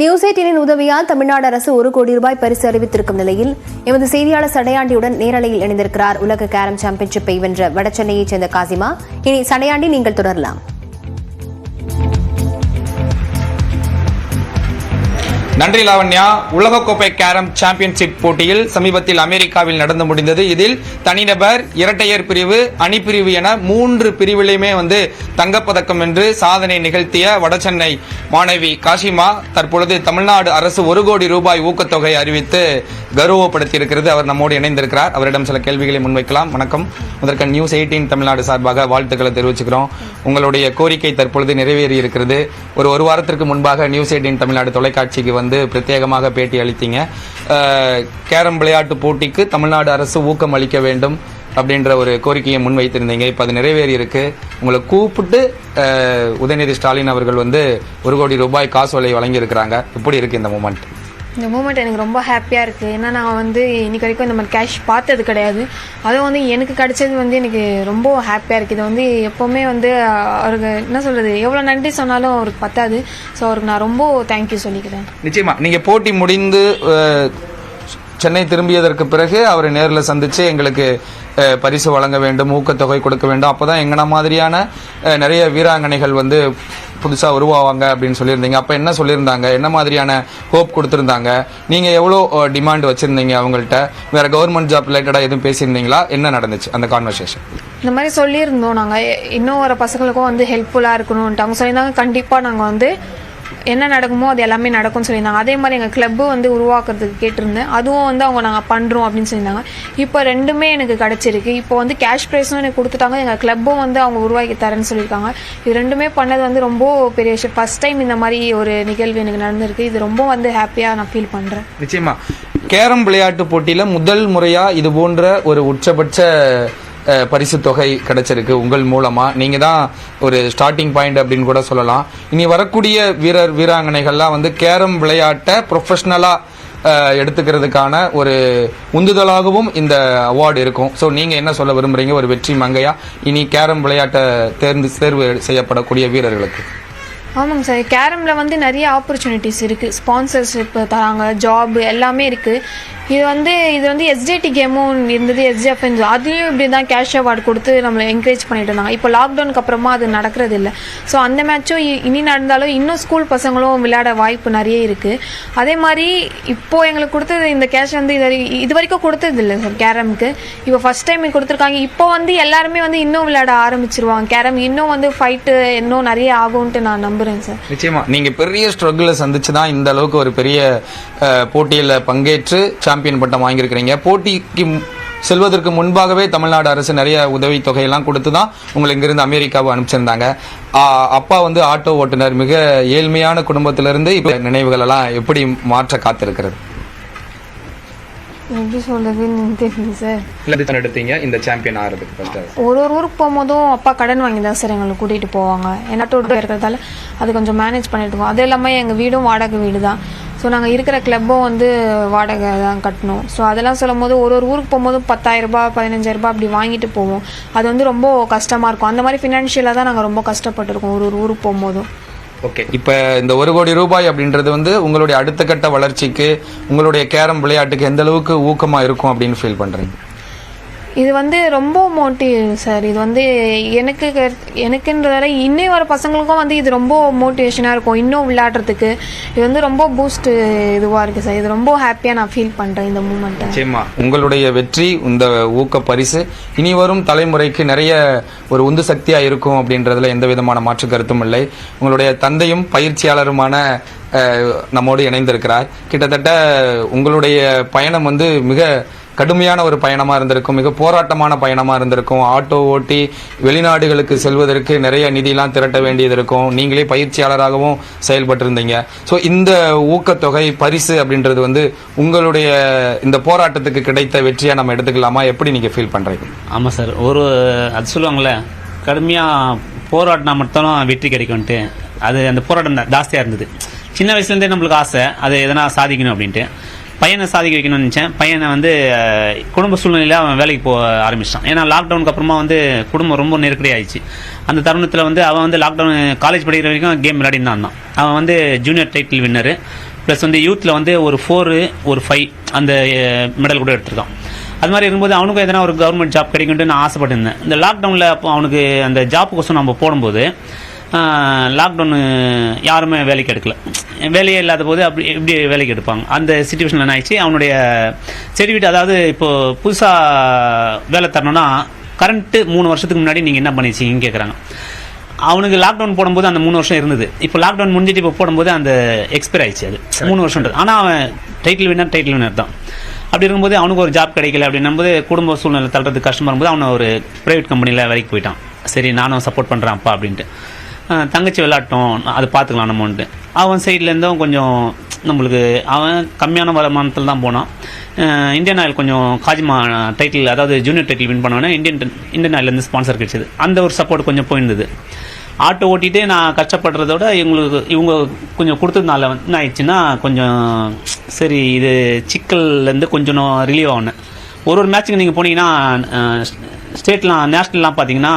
News 18 உதவியால் தமிழ்நாடு அரசு ₹1 கோடி பரிசு அறிவித்திருக்கும் நிலையில் எமது செய்தியாளர் சடையாண்டியுடன் நேரலையில் இணைந்திருக்கிறார். உலக கேரம் சாம்பியன்ஷிப்பை வென்ற வடசென்னையைச் சேர்ந்த காசிமா. இனி சடையாண்டி, நீங்கள் தொடரலாம். நன்றி லாவண்யா. உலகக்கோப்பை கேரம் சாம்பியன்ஷிப் போட்டியில் சமீபத்தில் அமெரிக்காவில் நடந்து முடிந்தது. இதில் தனிநபர், இரட்டையர் பிரிவு, அணி பிரிவு என 3 பிரிவிலையுமே தங்கப்பதக்கம் வென்று சாதனை நிகழ்த்திய வடசென்னை மாணவி காசிமா தற்பொழுது தமிழ்நாடு அரசு ₹1 கோடி ஊக்கத்தொகை அறிவித்து கௌரவப்படுத்தியிருக்கிறது. அவர் நம்மோடு இணைந்திருக்கிறார். அவரிடம் சில கேள்விகளை முன்வைக்கலாம். வணக்கம். முதற்க நியூஸ் 18 தமிழ்நாடு சார்பாக வாழ்த்துக்களை தெரிவிச்சுக்கிறோம். உங்களுடைய கோரிக்கை தற்பொழுது நிறைவேறி இருக்கிறது. ஒரு வாரத்திற்கு முன்பாக நியூஸ் 18 தமிழ்நாடு தொலைக்காட்சிக்கு பிரத்யேகமாக பேட்டி அளித்தீங்க. கேரம் விளையாட்டு போட்டிக்கு தமிழ்நாடு அரசு ஊக்கம் அளிக்க வேண்டும் அப்படின்ற ஒரு கோரிக்கையை முன்வைத்திருந்தீங்க. இப்ப அது நிறைவேறி இருக்கு. உங்களை கூப்பிட்டு உதயநிதி ஸ்டாலின் அவர்கள் ₹1 கோடி காசோலை வழங்கி இருக்கிறாங்க. எப்படி இருக்கு இந்த மூமெண்ட்? இந்த மூமெண்ட் எனக்கு ரொம்ப ஹாப்பியாக இருக்குது. ஏன்னா நான் இன்னைக்கு வரைக்கும் இந்த மாதிரி கேஷ் பார்த்தது கிடையாது. அதுவும் எனக்கு கிடைச்சது எனக்கு ரொம்ப ஹாப்பியாக இருக்குது. இது எப்போவுமே அவருக்கு என்ன சொல்கிறது, எவ்வளோ நன்றி சொன்னாலும் அவருக்கு பத்தாது. ஸோ அவருக்கு நான் ரொம்ப தேங்க்யூ சொல்லிக்கிறேன். நிச்சயமா நீங்கள் போட்டி முடிந்து சென்னை திரும்பியதற்கு பிறகு அவரை நேரில் சந்தித்து எங்களுக்கு பரிசு வழங்க வேண்டும், ஊக்கத்தொகை கொடுக்க வேண்டும், அப்போதான் எங்கன மாதிரியான நிறைய வீராங்கனைகள் புதுசாக உருவாவாங்க அப்படின்னு சொல்லியிருந்தீங்க. அப்போ என்ன சொல்லியிருந்தாங்க, என்ன மாதிரியான ஹோப் கொடுத்துருந்தாங்க, நீங்கள் எவ்வளோ டிமாண்ட் வச்சுருந்தீங்க அவங்கள்ட்ட, வேறு கவர்மெண்ட் ஜாப் ரிலேட்டடாக எதுவும் பேசியிருந்தீங்களா, என்ன நடந்துச்சு அந்த கான்வர்சேஷன்? இந்த மாதிரி சொல்லியிருந்தோம். நாங்கள் இன்னும் வர பசங்களுக்கும் ஹெல்ப்ஃபுல்லாக இருக்கணும்ன்ட்டு அவங்க சொல்லியிருந்தாங்க. கண்டிப்பாக நாங்கள் என்ன நடக்குமோ அது எல்லாமே நடக்கும்னு சொல்லியிருந்தாங்க. அதே மாதிரி எங்கள் கிளப்பு உருவாக்குறதுக்கு கேட்டிருந்தேன். அதுவும் அவங்க நாங்கள் பண்ணுறோம் அப்படின்னு சொல்லியிருந்தாங்க. இப்போ ரெண்டுமே எனக்கு கிடச்சிருக்கு. இப்போ கேஷ் ப்ரைஸும் எனக்கு கொடுத்துட்டாங்க. எங்கள் கிளப்பும் அவங்க உருவாக்கி தரேன்னு சொல்லியிருக்காங்க. இது ரெண்டுமே பண்ணது ரொம்ப பெரிய விஷயம். ஃபர்ஸ்ட் டைம் இந்த மாதிரி ஒரு நிகழ்வு எனக்கு நடந்திருக்கு. இது ரொம்ப ஹாப்பியாக நான் ஃபீல் பண்ணுறேன். நிச்சயமா கேரம் விளையாட்டு போட்டியில் முதல் முறையாக இது போன்ற ஒரு உச்சபட்ச பரிசு தொகை கிடைச்சிருக்கு உங்கள் மூலமா. நீங்க தான் ஒரு ஸ்டார்டிங் பாயிண்ட் அப்படின்னு கூட சொல்லலாம். இனி வரக்கூடிய வீராங்கனைகள்லாம் கேரம் விளையாட்டை ப்ரொஃபஷனலா எடுத்துக்கிறதுக்கான ஒரு உந்துதலாகவும் இந்த அவார்டு இருக்கும். ஸோ நீங்க என்ன சொல்ல விரும்புறீங்க ஒரு வெற்றி மங்கையா இனி கேரம் விளையாட்டை தேர்வு செய்யப்படக்கூடிய வீரர்களுக்கு? ஆமாங்க சார், கேரமில் நிறைய ஆப்பர்ச்சுனிட்டிஸ் இருக்குது. ஸ்பான்சர்ஷிப் தராங்க, ஜாப் எல்லாமே இருக்குது. இது எஸ்ஜேடி கேமும் இருந்தது, எஸ்ஜிஎஃப்என் அதுலேயும் இப்படி தான் கேஷ் அவார்டு கொடுத்து நம்மளை என்கரேஜ் பண்ணிட்டு இருந்தாங்க. இப்போ லாக்டவுனுக்கு அப்புறமா அது நடக்கிறது இல்லை. ஸோ அந்த மேட்சும் இனி நடந்தாலும் இன்னும் ஸ்கூல் பசங்களும் விளையாட வாய்ப்பு நிறைய இருக்குது. அதே மாதிரி இப்போது எங்களுக்கு கொடுத்தது இந்த கேஷ் இது வரைக்கும் கொடுத்தது இல்லை சார் கேரமுக்கு. இப்போ ஃபர்ஸ்ட் டைம் கொடுத்துருக்காங்க. இப்போ எல்லாருமே இன்னும் விளையாட ஆரம்பிச்சிருவாங்க. கேரம் இன்னும் ஃபைட்டு இன்னும் நிறைய ஆகும்ன்ட்டு நான் நம்புகிறேன் சார். நிச்சயமா நீங்க பெரிய ஸ்ட்ரகிளை சந்திச்சுதான் இந்த அளவுக்கு ஒரு பெரிய போட்டியில் பங்கேற்று சாம்பியன் பட்டம் வாங்கியிருக்கிறீங்க. போட்டிக்கு செல்வதற்கு முன்பாகவே தமிழ்நாடு அரசு நிறைய உதவி தொகையெல்லாம் கொடுத்து தான் உங்களை இங்கிருந்து அமெரிக்காவை அனுப்பிச்சிருந்தாங்க. அப்பா ஆட்டோ ஓட்டுநர், மிக ஏழ்மையான குடும்பத்திலிருந்து இப்ப நினைவுகள் எல்லாம் எப்படி மாற்ற காத்திருக்கிறது? எப்படி சொல்றதுன்னு தெரியல சார். எடுத்தீங்க இந்த சாம்பியன் ஆகிறதுக்கு ஒரு ஊருக்கு போகும்போதும் அப்பா கடன் வாங்கி தான் சார் எங்களை கூட்டிகிட்டு போவாங்க. என்னாட்டு இருக்கிறதால அது கொஞ்சம் மேனேஜ் பண்ணிட்டு இருக்கோம். அது இல்லாமல் எங்கள் வீடும் வாடகை வீடு தான். ஸோ நாங்கள் இருக்கிற கிளப்பும் வாடகை தான் கட்டணும். ஸோ அதெல்லாம் சொல்லும் போது ஒரு ஊருக்கு போகும்போது 10,000 15,000 அப்படி வாங்கிட்டு போவோம். அது ரொம்ப கஷ்டமாக இருக்கும். அந்த மாதிரி ஃபினான்ஷியலாக தான் நாங்கள் ரொம்ப கஷ்டப்பட்டுருக்கோம் ஒரு ஊருக்கு போகும்போதும். ஓகே, இப்போ இந்த ₹1 கோடி அப்படின்றது உங்களுடைய அடுத்த கட்ட வளர்ச்சிக்கு, உங்களுடைய கேரம் விளையாட்டுக்கு எந்த அளவுக்கு ஊக்கமாக இருக்கும் அப்படின்னு ஃபீல் பண்ணுறீங்க? இது ரொம்ப மோட்டிவ் சார். இது எனக்குன்றதால இன்னும் வர பசங்களுக்கும் இது ரொம்ப மோட்டிவேஷனாக இருக்கும் இன்னும் விளையாடுறதுக்கு. இது ரொம்ப பூஸ்ட் இதுவாக இருக்குது சார். இது ரொம்ப ஹாப்பியாக நான் ஃபீல் பண்ணுறேன் இந்த மூமெண்ட்டை. நிச்சயமா உங்களுடைய வெற்றி, இந்த ஊக்க பரிசு இனி வரும் தலைமுறைக்கு நிறைய ஒரு உந்து சக்தியாக இருக்கும் அப்படின்றதுல எந்த விதமான மாற்று கருத்தும் இல்லை. உங்களுடைய தந்தையும் பயிற்சியாளருமான நம்மோடு இணைந்திருக்கிறார். கிட்டத்தட்ட உங்களுடைய பயணம் மிக கடுமையான ஒரு பயணமா இருந்திருக்கும், மிக போராட்டமான பயணமா இருந்திருக்கும். ஆட்டோ ஓட்டி வெளிநாடுகளுக்கு செல்வதற்கு நிறைய நிதியெல்லாம் திரட்ட வேண்டியது இருக்கும். நீங்களே பயிற்சியாளராகவும் செயல்பட்டு இருந்தீங்க. ஸோ இந்த ஊக்கத்தொகை பரிசு அப்படின்றது உங்களுடைய இந்த போராட்டத்துக்கு கிடைத்த வெற்றியா நம்ம எடுத்துக்கலாமா? எப்படி நீங்க ஃபீல் பண்றீங்க? ஆமா சார், அது சொல்லுவாங்கல்ல, கடுமையாக போராட்டினா மட்டும் வெற்றி கிடைக்கும்ட்டு. அது அந்த போராட்டம் ஜாஸ்தியாக இருந்தது. சின்ன வயசுலேருந்தே நம்மளுக்கு ஆசை அது எதனா சாதிக்கணும் அப்படின்ட்டு. பையனை சாதிக்க வைக்கணும்னு நினச்சேன். பையனை குடும்ப சூழ்நிலையில் அவன் வேலைக்கு போக ஆரம்பிச்சிட்டான். ஏன்னா லாக்டவுனுக்கு அப்புறமா குடும்பம் ரொம்ப நெருக்கடி ஆயிடுச்சு. அந்த தருணத்தில் அவன் லாக்டவுன் காலேஜ் படிக்கிற வரைக்கும் கேம் விளையாடின்னு தான் இருந்தான். அவன் ஜூனியர் டைட்டில் வின்னர். ப்ளஸ் வந்து யூத்தில் வந்து ஒரு 4 ஒரு 5 அந்த மெடல் கூட எடுத்திருக்கான். அது மாதிரி இருக்கும்போது அவனுக்கும் எதனா ஒரு கவர்மெண்ட் ஜாப் கிடைக்குன்ட்டு நான் ஆசைப்பட்டிருந்தேன். இந்த லாக்டவுனில் அப்போ அவனுக்கு அந்த ஜாப்புக்கோசம் நம்ம போடும்போது லாக்டவுனு யாருமே வேலைக்கு எடுக்கல, வேலையே இல்லாத போது அப்படி எப்படி வேலைக்கு எடுப்பாங்க? அந்த சுச்சுவேஷனில் என்ன ஆயிடுச்சு, அவனுடைய சர்டிஃபிகேட் அதாவது இப்போது புதுசாக வேலை தரணும்னா கரண்ட்டு 3 வருஷத்துக்கு முன்னாடி நீங்கள் என்ன பண்ணிச்சிங்கன்னு கேட்குறாங்க. அவனுக்கு லாக்டவுன் போடும்போது அந்த 3 வருஷம் இருந்தது. இப்போ லாக்டவுன் முடிஞ்சிட்டு இப்போ போடும்போது அந்த எக்ஸ்பயர் ஆயிடுச்சு, அது 3 வருஷம்ன்றது. ஆனால் அவன் டைட்டில் வின்னர் தான். அப்படி இருக்கும்போது அவனுக்கு ஒரு ஜாப் கிடைக்கல அப்படின்னும்போது குடும்ப சூழ்நிலை தள்ளுறதுக்கு கஷ்டமாக இருக்கும்போது அவனை ஒரு ப்ரைவேட் கம்பெனியில் வேலைக்கு போயிட்டான். சரி நானும் சப்போர்ட் பண்ணுறேன்ப்பா அப்படின்ட்டு. தங்கச்சி விளையாட்டோம், அது பார்த்துக்கலாம் நம்மன்ட்டு. அவன் சைட்லேருந்தும் கொஞ்சம் நம்மளுக்கு அவன் கம்மியான வருமானத்தில் தான் போனான். இந்தியன் ஆயில் கொஞ்சம் காஜிமா டைட்டில் அதாவது ஜூனியர் டைட்டில் வின் பண்ணோன்னே இந்தியன் ஆயிலேருந்து ஸ்பான்சர் கிடைச்சது. அந்த ஒரு சப்போர்ட் கொஞ்சம் போயிருந்தது. ஆட்டோ ஓட்டிகிட்டே நான் கஷ்டப்படுறதோட இவங்க கொஞ்சம் கொடுத்ததுனால வந்து என்ன ஆயிடுச்சுன்னா கொஞ்சம் சரி இது சிக்கல்லேருந்து கொஞ்சம் ரிலீவ் ஆகினேன். ஒரு மேட்ச்சுக்கு நீங்கள் போனீங்கன்னா ஸ்டேட்லாம் நேஷ்னல்லாம் பார்த்தீங்கன்னா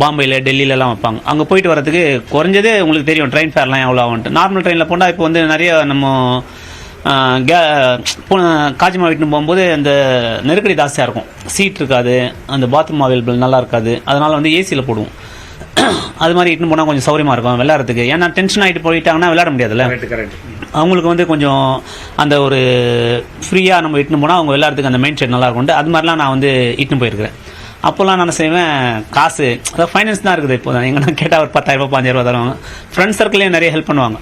பாம்பேயில் டெல்லியிலலாம் வைப்பாங்க. அங்கே போயிட்டு வரதுக்கு குறைஞ்சதே உங்களுக்கு தெரியும் ட்ரெயின் ஃபேர்லாம் எவ்வளோ ஆகும்ட்டு. நார்மல் ட்ரெயினில் போனால் இப்போ வந்து நிறைய நம்ம காஜிமா வீட்டுன்னு போகும்போது அந்த நெருக்கடி ஜாஸ்தியாக இருக்கும், சீட் இருக்காது, அந்த பாத்ரூம் அவைலபிள் நல்லா இருக்காது. அதனால் வந்து ஏசியில் போடுவோம். அது மாதிரி இட்டுன்னு போனால் கொஞ்சம் சௌரியமாக இருக்கும் விளையாடுறதுக்கு. ஏன்னா டென்ஷன் ஆகிட்டு போயிட்டாங்கன்னா விளையாட முடியாதுல்ல. அவங்களுக்கு வந்து கொஞ்சம் அந்த ஒரு ஃப்ரீயாக நம்ம இட்டுன்னு போனால் அவங்க விளையாடுறதுக்கு அந்த மைண்ட் செட் நல்லா இருக்கும்ட்டு அது மாதிரிலாம் நான் வந்து இட்டுன்னு போயிருக்கிறேன். அப்போல்லாம் நான் செய்வேன் காசு அதாவது ஃபைனான்ஸ் தான் இருக்குது. இப்போ தான் எங்கன்னா கேட்டால் ஒரு 10,000 5,000 தருவாங்க. ஃப்ரெண்ட்ஸ் சர்க்கிளையும் நிறைய ஹெல்ப் பண்ணுவாங்க.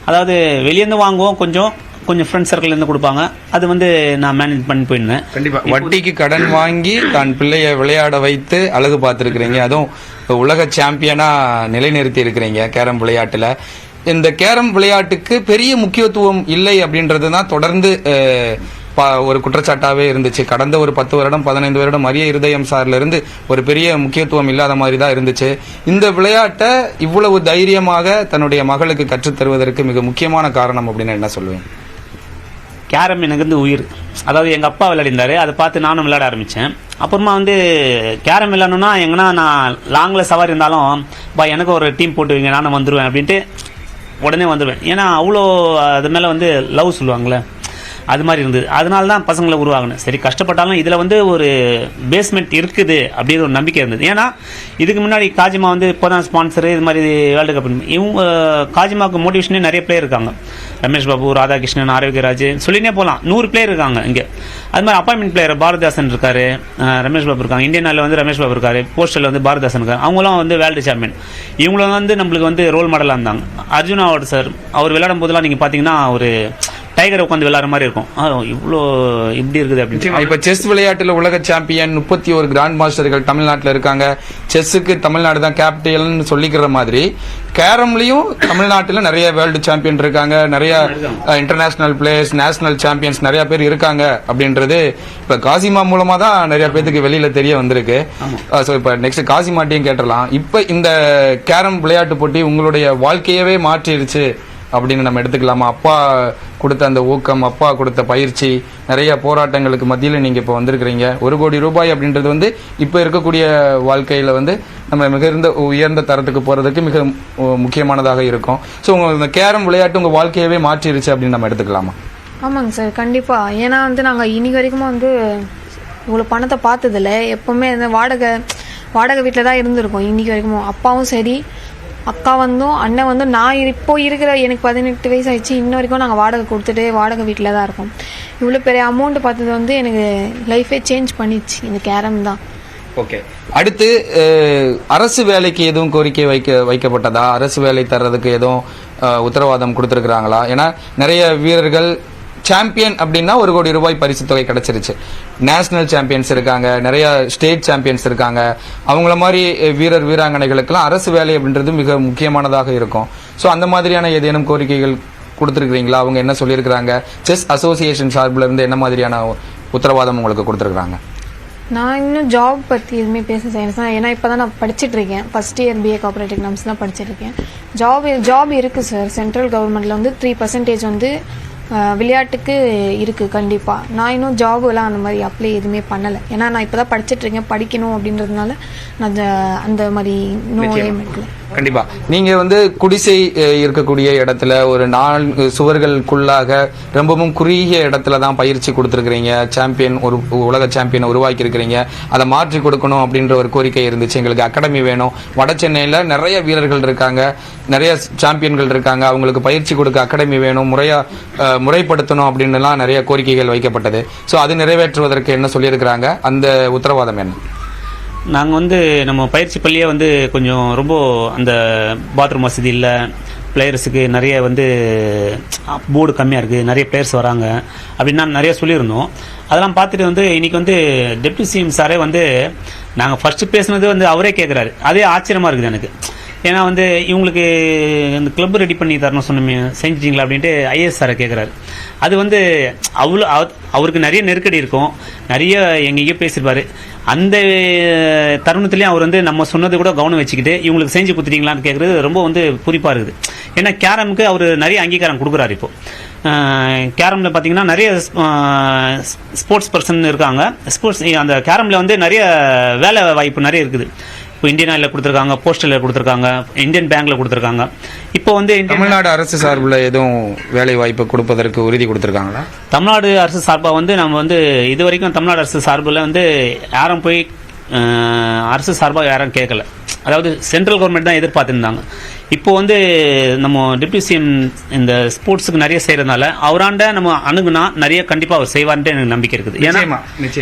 அதாவது வெளியேருந்து வாங்குவோம், கொஞ்சம் ஃப்ரெண்ட்ஸ் சர்க்கிள்லேருந்து கொடுப்பாங்க. அது வந்து நான் மேனேஜ் பண்ணி போயிருந்தேன். கண்டிப்பாக வட்டிக்கு கடன் வாங்கி தான் பிள்ளைய விளையாட வைத்து அழகு பார்த்துருக்குறீங்க. அதுவும் உலக சாம்பியனாக நிலைநிறுத்தி இருக்கிறீங்க கேரம் விளையாட்டில். இந்த கேரம் விளையாட்டுக்கு பெரிய முக்கியத்துவம் இல்லை அப்படின்றது தான் தொடர்ந்து ஒரு குற்றச்சாட்டாவே இருந்துச்சு. கடந்த ஒரு 10 வருடம் 15 வருடம் அரிய இருதயம் சார்ல இருந்து ஒரு பெரிய முக்கியத்துவம் இல்லாத மாதிரி தான் இருந்துச்சு. இந்த விளையாட்டை இவ்வளவு தைரியமாக தன்னுடைய மகளுக்கு கற்றுத் தருவதற்கு மிக முக்கியமான காரணம் அப்படின்னு என்ன சொல்லுவேன்? கேரம் எனக்கு வந்து உயிர். அதாவது எங்கள் அப்பா விளையாடிந்தாரு, அதை பார்த்து நானும் விளையாட ஆரம்பித்தேன். அப்புறமா வந்து கேரம் விளையாடணும்னா எங்கன்னா நான் லாங்கில் சவாரி இருந்தாலும் எனக்கு ஒரு டீம் போட்டு வைங்க நானும் வந்துடுவேன் அப்படின்ட்டு உடனே வந்துடுவேன். ஏன்னா அவ்வளோ அது மேலே வந்து லவ் சொல்லுவாங்களே அது மாதிரி இருந்தது. அதனால தான் பசங்களை உருவாகணும். சரி கஷ்டப்பட்டாலும் இதில் வந்து ஒரு பேஸ்மெண்ட் இருக்குது அப்படிங்கிற ஒரு நம்பிக்கை இருந்தது. ஏன்னா இதுக்கு முன்னாடி காஜிமா வந்து இப்போ தான் ஸ்பான்சரு இது மாதிரி வேர்ல்டு கப். இவங்க காஜிமாவுக்கு மோட்டிவேஷனே நிறைய பிளேயர் இருக்காங்க. ரமேஷ் பாபு, ராதாகிருஷ்ணன், ஆரோக்கியராஜ் சொல்லினே போகலாம். 100 பிளேயர் இருக்காங்க இங்கே. அது மாதிரி அப்பாயின்மெண்ட் பிளேயர் பாரதிதாசன் இருக்காரு, ரமேஷ் பாபு இருக்காங்க. இந்தியன் ஆயில் வந்து ரமேஷ் பாபு இருக்காரு, போஸ்டலில் வந்து பாரதிதாசன் இருக்காரு. அவங்களாம் வந்து வேர்ல்டு சாம்பியன். இவங்களும் வந்து நம்மளுக்கு வந்து ரோல் மாடலாக இருந்தாங்க. அர்ஜுனா சார் அவர் விளையாடும் போதெல்லாம் நீங்கள் பார்த்தீங்கன்னா ஒரு டைகரை உட்காந்து விளையாடுற மாதிரி இருக்கும். இவ்வளோ இப்படி இருக்குது அப்படின்னு. இப்போ செஸ் விளையாட்டில் உலக சாம்பியன் 31 கிராண்ட் மாஸ்டர்கள் தமிழ்நாட்டில் இருக்காங்க. செஸ்ஸுக்கு தமிழ்நாடு தான் கேபிட்டல்னு சொல்லிக்கிற மாதிரி கேரம்லையும் தமிழ்நாட்டில் நிறைய வேர்ல்டு சாம்பியன் இருக்காங்க. நிறைய இன்டர்நேஷனல் பிளேயர்ஸ், நேஷனல் சாம்பியன்ஸ் நிறைய பேர் இருக்காங்க அப்படின்றது இப்போ காசிமா மூலமா தான் நிறைய பேருக்கு வெளியில தெரிய வந்திருக்கு. ஸோ இப்போ நெக்ஸ்ட் காசிமாட்டையும் கேட்டலாம். இப்போ இந்த கேரம் விளையாட்டு போட்டி உங்களுடைய வாழ்க்கையவே மாற்றிடுச்சு அப்படின்னு நம்ம எடுத்துக்கலாமா? அப்பா கொடுத்த அந்த ஊக்கம், அப்பா கொடுத்த பயிற்சி, நிறைய போராட்டங்களுக்கு மத்தியில் நீங்கள் இப்போ வந்திருக்கிறீங்க. 1 கோடி ரூபாய் அப்படின்றது வந்து இப்போ இருக்கக்கூடிய வாழ்க்கையில் வந்து நம்ம மிகுந்த உயர்ந்த தரத்துக்கு போகிறதுக்கு மிக முக்கியமானதாக இருக்கும். ஸோ இந்த கேரம் விளையாட்டு உங்கள் வாழ்க்கையவே மாற்றிருச்சு அப்படின்னு நம்ம எடுத்துக்கலாமா? ஆமாங்க சார், கண்டிப்பாக. ஏன்னா வந்து நாங்கள் இன்னைக்கு வரைக்கும் வந்து இவ்வளோ பணத்தை பார்த்ததில்ல. எப்போவுமே அந்த வாடகை வீட்டில் தான் இருந்திருக்கோம் இன்னைக்கு வரைக்கும். அப்பாவும் சரி, அக்கா வந்தும் அண்ணன் வந்து நான் இப்போ இருக்கிற எனக்கு 18 வயசு ஆயிடுச்சு, இன்ன வரைக்கும் நாங்கள் வாடகை கொடுத்துட்டு வாடகை வீட்டில் தான் இருக்கோம். இவ்வளோ பெரிய அமௌண்ட் பார்த்தது வந்து எனக்கு லைஃபே சேஞ்ச் பண்ணிச்சு இந்த கேரம் தான். ஓகே, அடுத்து அரசு வேலைக்கு எதுவும் கோரிக்கை வைக்கப்பட்டதா? அரசு வேலை தர்றதுக்கு எதுவும் உத்தரவாதம் கொடுத்துருக்குறாங்களா? ஏன்னா நிறைய வீரர்கள் சாம்பியன் அப்படின்னா 1 கோடி ரூபாய் பரிசு தொகை கிடைச்சிருச்சு. நேஷனல் சாம்பியன்ஸ் இருக்காங்க, நிறைய ஸ்டேட் சாம்பியன்ஸ் இருக்காங்க. அவங்கள மாதிரி வீராங்கனைகளுக்கெல்லாம் அரசு வேலை அப்படின்றது மிக முக்கியமானதாக இருக்கும். ஸோ அந்த மாதிரியான ஏதேனும் கோரிக்கைகள் கொடுத்துருக்குறீங்களா? அவங்க என்ன சொல்லியிருக்கிறாங்க? செஸ் அசோசியேஷன் சார்பில் இருந்து என்ன மாதிரியான உத்தரவாதம் உங்களுக்கு கொடுத்துருக்குறாங்க? நான் இன்னும் ஜாப் பற்றி எதுவுமே பேச செய்யணும். ஏன்னா இப்போ தான் நான் படிச்சுட்டு இருக்கேன். ஃபர்ஸ்ட் இயர் BA கார்பரேட் எக்னாம்ஸ் தான் படிச்சுட்டு இருக்கேன். ஜாப் இருக்குது சார். சென்ட்ரல் கவர்மெண்ட்டில் வந்து 3% வந்து விளையாட்டுக்கு இருக்குது கண்டிப்பாக. நான் இன்னும் ஜாபெல்லாம் அந்த மாதிரி அப்ளை எதுவுமே பண்ணலை. ஏன்னா நான் இப்போ தான் படிச்சுட்ருக்கேன், படிக்கணும் அப்படின்றதுனால நான் அந்த மாதிரி இன்னும் ஏம் எடுக்கல. கண்டிப்பா நீங்க வந்து குடிசை இருக்கக்கூடிய இடத்துல ஒரு 4 சுவர்களுக்குள்ளாக ரொம்பவும் குறுகிய இடத்துல தான் பயிற்சி கொடுத்துருக்கீங்க. சாம்பியன் ஒரு உலக சாம்பியனை உருவாக்கி இருக்கிறீங்க. அதை மாற்றி கொடுக்கணும் அப்படின்ற ஒரு கோரிக்கை இருந்துச்சு. எங்களுக்கு அகாடமி வேணும். வட சென்னையில நிறைய வீரர்கள் இருக்காங்க, நிறைய சாம்பியன்கள் இருக்காங்க, அவங்களுக்கு பயிற்சி கொடுக்க அகாடமி வேணும், முறைப்படுத்தணும் அப்படின்னுலாம் நிறைய கோரிக்கைகள் வைக்கப்பட்டது. ஸோ அது நிறைவேற்றுவதற்கு என்ன சொல்லியிருக்கிறாங்க, அந்த உத்தரவாதம் என்ன? நாங்கள் வந்து நம்ம பயிற்சி பள்ளியே வந்து கொஞ்சம் ரொம்ப அந்த பாத்ரூம் வசதி இல்லை, பிளேயர்ஸுக்கு நிறைய வந்து போர்டு கம்மியாக இருக்குது, நிறைய பிளேயர்ஸ் வராங்க அப்படின்னு நான் நிறைய சொல்லியிருந்தோம். அதெல்லாம் பார்த்துட்டு வந்து இன்றைக்கி வந்து டெப்டி சிஎம் சாரே வந்து நாங்கள் ஃபஸ்ட்டு பேசுனது வந்து அவரே கேட்குறாரு. அதே ஆச்சரியமாக இருக்குது எனக்கு. ஏன்னா வந்து இவங்களுக்கு இந்த கிளப் ரெடி பண்ணி தரணும் சொன்னமே, செஞ்சிட்டிங்களா அப்படின்ட்டு ஐஏஎஸ் சாரை கேட்குறாரு. அது வந்து அவ்வளோ அவருக்கு நிறைய நெருக்கடி இருக்கும், நிறைய எங்கேயோ பேசியிருப்பார். அந்த தருணத்துலேயும் அவர் வந்து நம்ம சொன்னது கூட கவனம் வச்சுக்கிட்டு இவங்களுக்கு செஞ்சு கொடுத்துட்டீங்களான்னு கேட்குறது ரொம்ப வந்து குறிப்பாக இருக்குது. ஏன்னா கேரமுக்கு அவர் நிறைய அங்கீகாரம் கொடுக்குறாரு. இப்போது கேரமில் பார்த்தீங்கன்னா நிறைய ஸ்போர்ட்ஸ் பர்சன் இருக்காங்க. அந்த கேரமில் வந்து நிறைய வேலை வாய்ப்பு நிறைய இருக்குது. இப்போ இந்தியன் ஆயிலில் கொடுத்துருக்காங்க, போஸ்டலில் கொடுத்துருக்காங்க, இந்தியன் பேங்க்ல கொடுத்துருக்காங்க. இப்போ வந்து தமிழ்நாடு அரசு சார்பில் எதுவும் வேலை வாய்ப்பு கொடுப்பதற்கு உறுதி கொடுத்துருக்காங்களா? தமிழ்நாடு அரசு சார்பாக வந்து நம்ம வந்து இது வரைக்கும் தமிழ்நாடு அரசு சார்பில் வந்து யாரும் போய் அரசு சார்பாக யாரும் கேட்கல. அதாவது சென்ட்ரல் கவர்மெண்ட் தான் எதிர்பார்த்துருந்தாங்க. இப்போ வந்து நம்ம டெப்டி சிஎம் இந்த ஸ்போர்ட்ஸுக்கு நிறைய செய்கிறதுனால அவராண்ட நம்ம அணுகுனா நிறைய கண்டிப்பாக அவர் செய்வார்ன்ட்டு எனக்கு நம்பிக்கை இருக்குது. ஏன்னா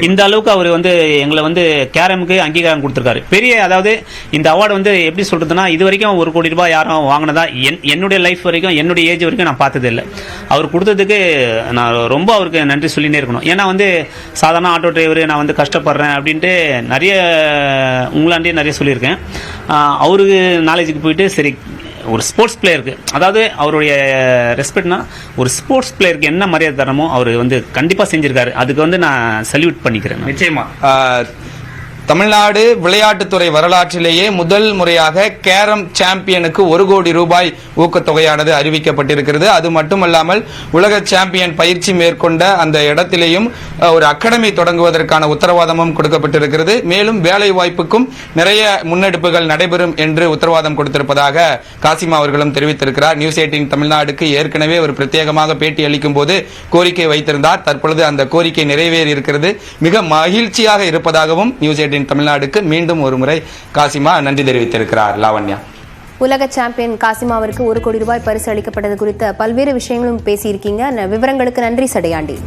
இந்த அளவுக்கு அவர் வந்து எங்களை வந்து கேரமுக்கு அங்கீகாரம் கொடுத்துருக்காரு. பெரிய அதாவது இந்த அவார்டு வந்து எப்படி சொல்கிறதுனா, இது வரைக்கும் ₹1 கோடி யாரும் வாங்கினதா என்னுடைய லைஃப் வரைக்கும், என்னுடைய ஏஜ் வரைக்கும் நான் பார்த்தது இல்லை. அவர் கொடுத்ததுக்கு நான் ரொம்ப அவருக்கு நன்றி சொல்லினே இருக்கணும். ஏன்னா வந்து சாதாரண ஆட்டோ டிரைவர், நான் வந்து கஷ்டப்படுறேன் அப்படின்ட்டு நிறைய உங்களாண்டே நிறைய சொல்லியிருக்கேன். அவருக்கு நாலேஜுக்கு போயிட்டு சரி ஒரு ஸ்போர்ட்ஸ் பிளேயருக்கு, அதாவது அவருடைய ரெஸ்பெக்ட்னா ஒரு ஸ்போர்ட்ஸ் பிளேயருக்கு என்ன மரியாதை தரமோ அவர் வந்து கண்டிப்பாக செஞ்சிருக்காரு. அதுக்கு வந்து நான் சல்யூட் பண்ணிக்கிறேன். நிச்சயமா தமிழ்நாடு விளையாட்டுத்துறை வரலாற்றிலேயே முதல் முறையாக கேரம் சாம்பியனுக்கு ₹1 கோடி ஊக்கத்தொகையானது அறிவிக்கப்பட்டிருக்கிறது. அது மட்டுமல்லாமல் உலக சாம்பியன் பயிற்சி மேற்கொண்ட அந்த இடத்திலேயும் ஒரு அகாடமி தொடங்குவதற்கான உத்தரவாதமும் கொடுக்கப்பட்டிருக்கிறது. மேலும் வேலை வாய்ப்புக்கும் நிறைய முன்னெடுப்புகள் நடைபெறும் என்று உத்தரவாதம் கொடுத்திருப்பதாக காசிமா அவர்களும் தெரிவித்திருக்கிறார். நியூஸ் 18 தமிழ்நாடுக்கு ஏற்கனவே ஒரு பிரத்யேகமாக பேட்டி அளிக்கும் போது கோரிக்கை வைத்திருந்தார். தற்பொழுது அந்த கோரிக்கை நிறைவேறி இருக்கிறது. மிக மகிழ்ச்சியாக இருப்பதாகவும் நியூஸ் 18 தமிழ்நாடுக்கு மீண்டும் ஒரு முறை காசிமா நன்றி தெரிவித்திருக்கிறார். லாவண்யா, உலக சாம்பியன் காசிமாவிற்கு ₹1 கோடி பரிசு அளிக்கப்பட்டது குறித்த பல்வேறு விஷயங்களும் பேசியிருக்கீங்க. விவரங்களுக்கு நன்றி சடையாண்டி.